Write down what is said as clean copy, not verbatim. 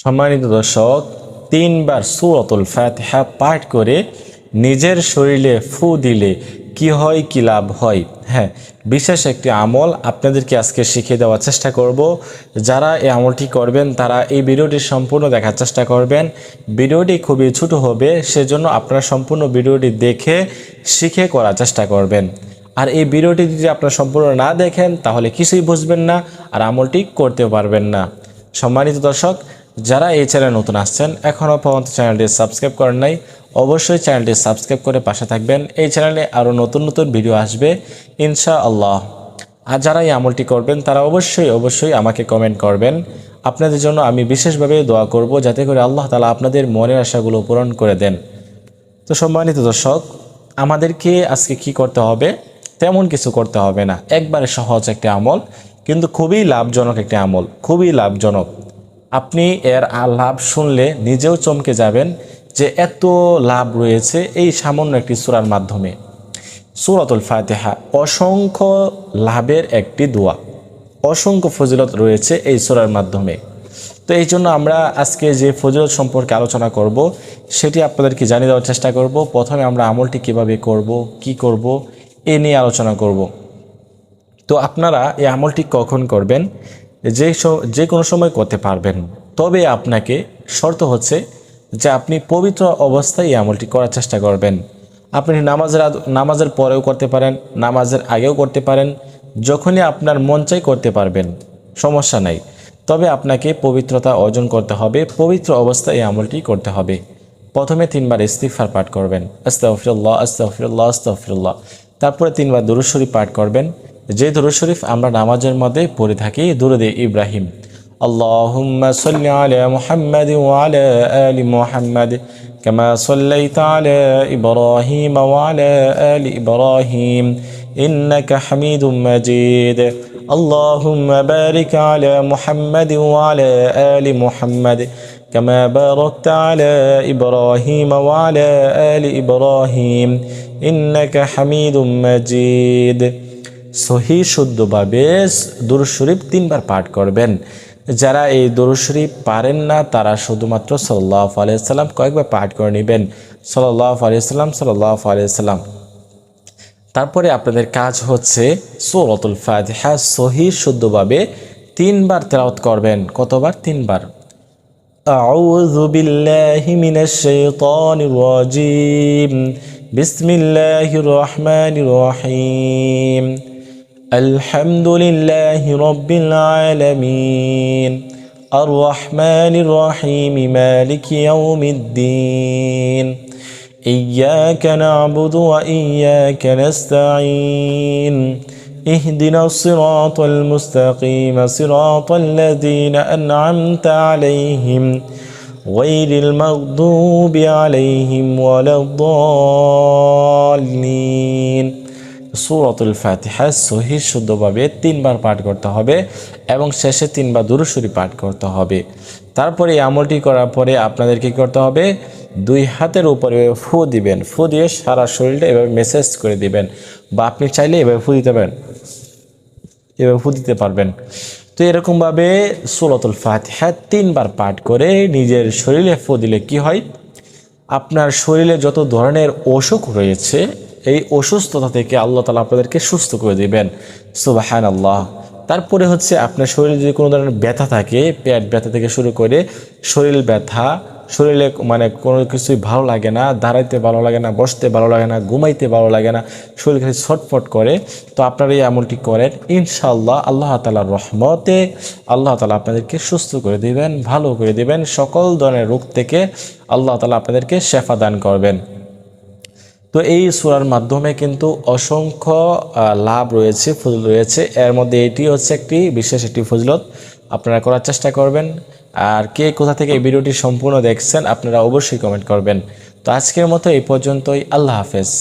সম্মানিত দর্শক, 3 বার সূরাতুল ফাতিহা পাঠ করে নিজের শরীরে ফু দিলে কি হয়, কি লাভ হয়। হ্যাঁ, বিশেষ একটি আমল আপনাদেরকে আজকে শিখিয়ে দেওয়ার চেষ্টা করব। যারা এই আমলটি করবেন তারা এই ভিডিওটি সম্পূর্ণ দেখার চেষ্টা করবেন। ভিডিওটি খুবই ছোট হবে, সেজন্য আপনারা সম্পূর্ণ ভিডিওটি দেখে শিখে করার চেষ্টা করবেন। আর এই ভিডিওটি যদি আপনারা সম্পূর্ণ না দেখেন তাহলে কিছুই বুঝবেন না আর আমলটি করতে পারবেন না। সম্মানিত দর্শক, যারা এই চ্যানেলে নতুন আসছেন, এখনও পর্যন্ত চ্যানেলটি সাবস্ক্রাইব করেন নাই, অবশ্যই চ্যানেলটি সাবস্ক্রাইব করে পাশে থাকবেন। এই চ্যানেলে আরও নতুন নতুন ভিডিও আসবে ইনশাআল্লাহ। আর যারা এই আমলটি করবেন তারা অবশ্যই আমাকে কমেন্ট করবেন। আপনাদের জন্য আমি বিশেষভাবে দোয়া করব যাতে করে আল্লাহ তাআলা আপনাদের মনের আশাগুলো পূরণ করে দেন। তো সম্মানিত দর্শক, আমাদেরকে আজকে কি করতে হবে? তেমন কিছু করতে হবে না, একবারে সহজ একটি আমল, কিন্তু খুবই লাভজনক একটি আমল, খুবই লাভজনক। আপনি এর লাভ শুনলে নিজেও চমকে যাবেন যে এত লাভ রয়েছে এই সামান্য একটি সূরার মাধ্যমে। সূরাতুল ফাতিহা অসংখ্য লাভের একটি দোয়া, অসংখ্য ফজিলত রয়েছে এই সূরার মাধ্যমে। তো এই জন্য আমরা আজকে যে ফজিলত সম্পর্কে আলোচনা করব সেটি আপনাদেরকে জানিয়ে দেওয়ার চেষ্টা করব। প্রথমে আমরা আমলটি কিভাবে করব, কি করব, এ নিয়ে আলোচনা করব। তো আপনারা এই আমলটি কখন করবেন? যে কোনো সময় করতে পারবেন, তবে আপনাকে শর্ত হচ্ছে যে আপনি পবিত্র অবস্থায় এই আমলটি করার চেষ্টা করবেন। আপনি নামাজের পরেও করতে পারেন, নামাজের আগেও করতে পারেন, যখনই আপনার মন চাই করতে পারবেন, সমস্যা নাই। তবে আপনাকে পবিত্রতা অর্জন করতে হবে, পবিত্র অবস্থায় এই আমলটি করতে হবে। প্রথমে 3 বার ইস্তিগফার পাঠ করবেন, আস্তাগফিরুল্লাহ আস্তাগফিরুল্লাহ আস্তাগফিরুল্লাহ। তারপরে 3 বার দুরূদ শরীফ পাঠ করবেন, যে দুরূদ শরীফ আমরা নামাজের মধ্যে পড়ে থাকি, দুরূদে ইব্রাহিম। আল্লাহুম্মা সাল্লি আলা মুহাম্মাদিন ওয়া আলা আলি মুহাম্মাদ কামা সাল্লাইতা আলা ইব্রাহিম ওয়া আলা আলি ইব্রাহিম ইন্নাকা হামিদুম মাজিদ। আল্লাহুম্মা বারিক আলা মুহাম্মাদিন ওয়া আলা আলি মুহাম্মাদ কামা বারাকতা আলা ইব্রাহিম ওয়া আলা আলি ইব্রাহিম ইন্নাকা হামিদুম মাজিদ। সহি শুদ্ধভাবে দুরূদ শরীফ 3 বার পাঠ করবেন। যারা এই দুরূদ শরীফ পারেন না তারা শুধুমাত্র সাল্লাল্লাহু আলাইহি ওয়াসাল্লাম কয়েকবার পাঠ করে নেবেন, সাল্লাল্লাহু আলাইহি ওয়াসাল্লাম সাল্লাল্লাহু আলাইহি ওয়াসাল্লাম। তারপরে আপনাদের কাজ হচ্ছে সূরাতুল ফাতিহা সহি শুদ্ধভাবে 3 বার তেলাওয়াত করবেন। কতবার? 3 বার। আউযু বিল্লাহি মিনাশ শাইতানির রাজীম, বিসমিল্লাহির রহমানির রহিম, আলহামদুলিল্লাহি রাব্বিল আলামিন, আর রহমানির রহিম, মালিকি ইয়াউমিদ্দিন, ইয়্যাকা না'বুদু ওয়া ইয়্যাকা নাস্তাঈন, ইহদিনাস সিরাতাল মুস্তাকিম, সিরাতাল লাযীনা আন'আমতা আলাইহিম গায়রিল মাগদুবি আলাইহিম ওয়ালাদ-দাল্লিন। সূরাতুল ফাতিহা সহি শুদ্ধভাবে 3 বার পাঠ করতে হবে এবং শেষে 3 বার দুরূদ শরীফ পাঠ করতে হবে। তারপরে এই আমলটি করার পরে আপনাদেরকে কি করতে হবে? 2 হাতের উপরে ফু দিবেন, ফু দিয়ে সারা শরীরটা এভাবে মেসেজ করে দিবেন, বা আপনি চাইলে এভাবে ফু দিতে পারেন, এভাবে ফু দিতে পারবেন। তো এরকমভাবে সূরাতুল ফাতিহা 3 বার পাঠ করে নিজের শরীরে ফু দিলে কি হয়? আপনার শরীরে যত ধরনের অসুখ রয়েছে এই অসুস্থতা থেকে আল্লাহ তাআলা আপনাদেরকে সুস্থ করে দিবেন। সুবহানাল্লাহ। তারপরে হচ্ছে আপনার শরীরে যদি কোনো ধরনের ব্যথা থাকে, পেট ব্যথা থেকে শুরু করে শরীর ব্যথা, শরীরে মানে কোনো কিছুই ভালো লাগে না, দাঁড়াইতে ভালো লাগে না, বসতে ভালো লাগে না, ঘুমাইতে ভালো লাগে না, শরীর খালি ছটফট করে, তো আপনারা এই আমলটি করেন, ইনশাআল্লাহ আল্লাহ তাআলার রহমতে আল্লাহ তাআলা আপনাদেরকে সুস্থ করে দিবেন, ভালো করে দিবেন। সকল ধরনের রোগ থেকে আল্লাহ তাআলা আপনাদেরকে শেফা দান করবেন। তো এই সূরার মাধ্যমে কিন্তু অসংখ্য লাভ রয়েছে, ফজিলত রয়েছে। এর মধ্যে এটি হচ্ছে একটি বিশেষ একটি ফজিলত, আপনারা করার চেষ্টা করবেন। আর কে কোথা থেকে এই ভিডিওটি সম্পূর্ণ দেখছেন আপনারা অবশ্যই কমেন্ট করবেন। তো আজকের মতো এই পর্যন্তই, আল্লাহ হাফেজ।